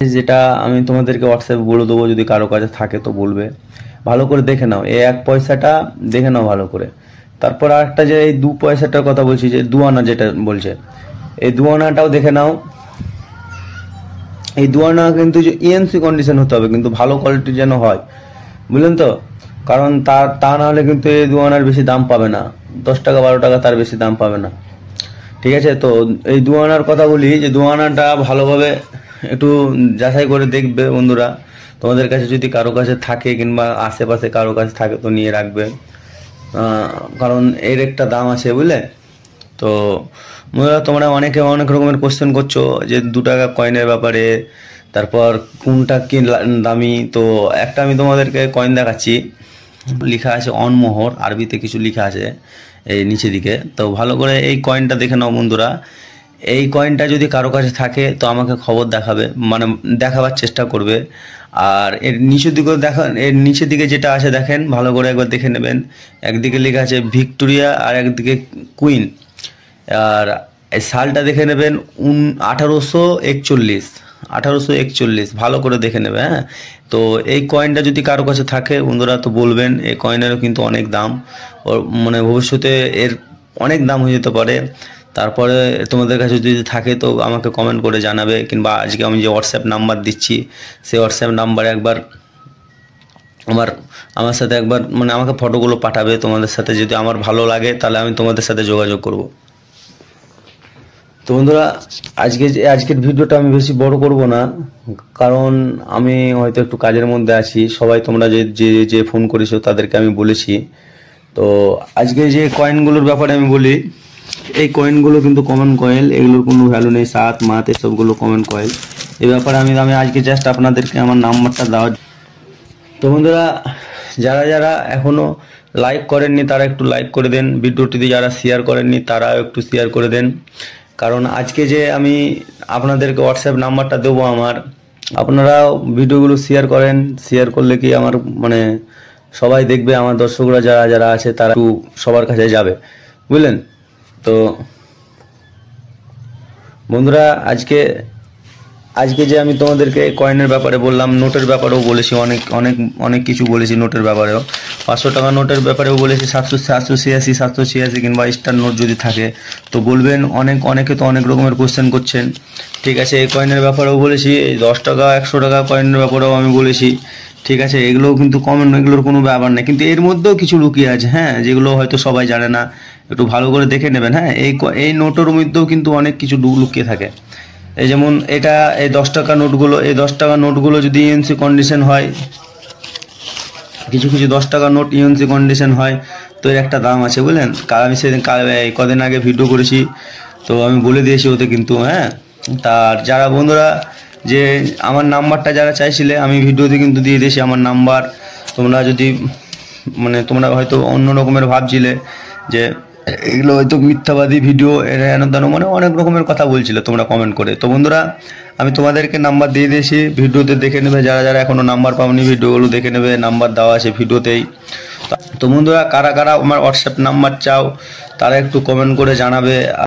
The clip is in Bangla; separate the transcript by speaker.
Speaker 1: যেটা আমি তোমাদেরকে হোয়াটসঅ্যাপে বলে দেবো, যদি কারো কাছে থাকে তো বলবে। ভালো করে দেখে নাও, এই 1 পয়সাটা দেখে নাও ভালো করে। তারপর আরেকটা যে এই 2 পয়সাটার কথা বলছি, যে 2 আনা যেটা বলছে, এই 2 আনাটাও দেখে নাও। এই 2 আনা কিন্তু যে ইএনসি কন্ডিশন হতে হবে, কিন্তু ভালো কোয়ালিটি যেন হয়, বুঝলেন তো? কারণ তা না হলে কিন্তু এই 2 আনার বেশি দাম পাবে না, 10 টাকা 12 টাকা তার বেশি দাম পাবে না। ঠিক আছে, তো এই 2 আনার কথা বলি, যে 2 আনাটা ভালোভাবে একটু যাচাই করে দেখবে বন্ধুরা। তোমাদের কাছে যদি কারো কাছে থাকে কিংবা আশেপাশে কারো কাছে থাকে তো নিয়ে রাখবে, কারণ এর একটা দাম আছে, বুঝলে তো? বন্ধুরা, তোমরা অনেকে অনেক রকমের কোশ্চেন করছো যে 2 টাকা কয়েনের ব্যাপারে, তারপর কোনটা কি দামি। তো একটা আমি তোমাদেরকে কয়েন দেখাচ্ছি, লেখা আছে অনমোহর, আরবিতে কিছু লেখা আছে এই নিচের দিকে। তো ভালো করে এই কয়েনটা দেখে নাও বন্ধুরা। এই কয়েনটা যদি কারো কাছে থাকে তো আমাকে খবর দেখাবে, মানে দেখাবার চেষ্টা করবে। আর এর নিচের দিকে এর নিচের দিকে যেটা আছে দেখেন, ভালো করে একবার দেখে নেবেন। একদিকে লেখা আছে ভিক্টোরিয়া আর একদিকে কুইন। আর এই সালটা দেখে নেবেন 1841, 1841 ভালো করে দেখে নেবে। হ্যাঁ, তো এই কয়েনটা যদি কারো কাছে থাকে বন্ধুরা তো বলবেন। এই কয়েনেরও কিন্তু অনেক দাম, ওর মানে ভবিষ্যতে এর অনেক দাম হয়ে যেতে পারে। তারপরে তোমাদের কাছে যদি থাকে তো আমাকে কমেন্ট করে জানাবে, কিংবা আজকে আমি যে হোয়াটসঅ্যাপ নাম্বার দিচ্ছি সেই হোয়াটসঅ্যাপ নাম্বারে একবার আমার সাথে একবার মানে আমাকে ফটোগুলো পাঠাবে। তোমাদের সাথে যদি আমার ভালো লাগে তাহলে আমি তোমাদের সাথে যোগাযোগ করব। তো বন্ধুরা, আজকের ভিডিওটা আমি বেশি বড় করব না, কারণ আমি হয়তো একটু কাজের মধ্যে আছি। সবাই তোমরা যে যে যে ফোন করেছো তাদেরকে আমি বলেছি। তো আজকে যে কয়েনগুলোর ব্যাপারে আমি বলি, এই কয়েনগুলো কিন্তু কমন কয়েন, এগুলোর কোনো ভ্যালু নেই, সাত মাত এসবগুলো কমন কয়েন। এই ব্যাপারে আমি আজকে জাস্ট আপনাদেরকে আমার নাম্বারটা দেওয়া। তো বন্ধুরা, যারা যারা এখনো লাইক করেননি তারা একটু লাইক করে দেন, ভিডিওটিতে যারা শেয়ার করেননি তারাও একটু শেয়ার করে দেন। কারণ আজকে যে আমি আপনাদেরকে হোয়াটসঅ্যাপ নাম্বারটা দেবো আমার, আপনারাও ভিডিওগুলো শেয়ার করেন। শেয়ার করলে কি আমার মানে সবাই দেখবে, আমার দর্শকরা যারা যারা আছে তারা একটু সবার কাছে যাবে, বুঝলেন তো? বন্ধুরা, আজকে যে আমি তোমাদেরকে কয়েনের ব্যাপারে বললাম, নোটের ব্যাপারেও বলেছি, অনেক অনেক অনেক কিছু বলেছি নোটের ব্যাপারেও। 500 টাকা নোটের ব্যাপারেও বলেছি, 786, 786 কিংবা স্টার নোট যদি থাকে তো বলবেন। অনেকে তো অনেক রকমের কোশ্চেন করছেন। ঠিক আছে, এই কয়েনের ব্যাপারেও বলেছি, এই 10 টাকা 100 টাকা কয়েনের ব্যাপারেও আমি বলেছি। ঠিক আছে, এগুলোও কিন্তু কমন, এগুলোর কোনো ব্যাপার নেই, কিন্তু এর মধ্যেও কিছু লুকিয়ে আছে, হ্যাঁ, যেগুলো হয়তো সবাই জানে না। একটু ভালো করে দেখে নেবেন। হ্যাঁ, এই নোটের মধ্যেও কিন্তু অনেক কিছু লুকিয়ে থাকে। এই যেমন এটা, এই 10 টাকা নোটগুলো, এই 10 টাকা নোটগুলো যদি ইএনসি কন্ডিশন হয়, কিছু কিছু 10 টাকা নোট ইএনসি কন্ডিশন হয়, তো এর একটা দাম আছে, বুঝলেন? আমি সেদিন কদিন আগে ভিডিও করেছি, তো আমি বলে দিয়েছি ওতে কিন্তু। হ্যাঁ, তার যারা বন্ধুরা যে আমার নাম্বারটা যারা চাইছিলে, আমি ভিডিওতে কিন্তু দিয়ে দিয়েছি আমার নাম্বার। তোমরা যদি মানে তোমরা হয়তো অন্য রকমের ভাবছিলে যে এগুলো হয়তো মিথ্যাবাদী ভিডিও, এর মানে অনেক রকমের কথা বলছিল তোমরা কমেন্ট করে। তো বন্ধুরা, আমি তোমাদেরকে নাম্বার দিয়ে দিয়েছি, ভিডিওতে দেখে নেবে। যারা যারা এখনো নাম্বার পাওনি ভিডিওগুলো দেখে নেবে, নাম্বার দেওয়া আছে ভিডিওতেই। তো বন্ধুরা, কারা কারা আমার হোয়াটসঅ্যাপ নাম্বার চাও তারা একটু কমেন্ট করে জানাবে।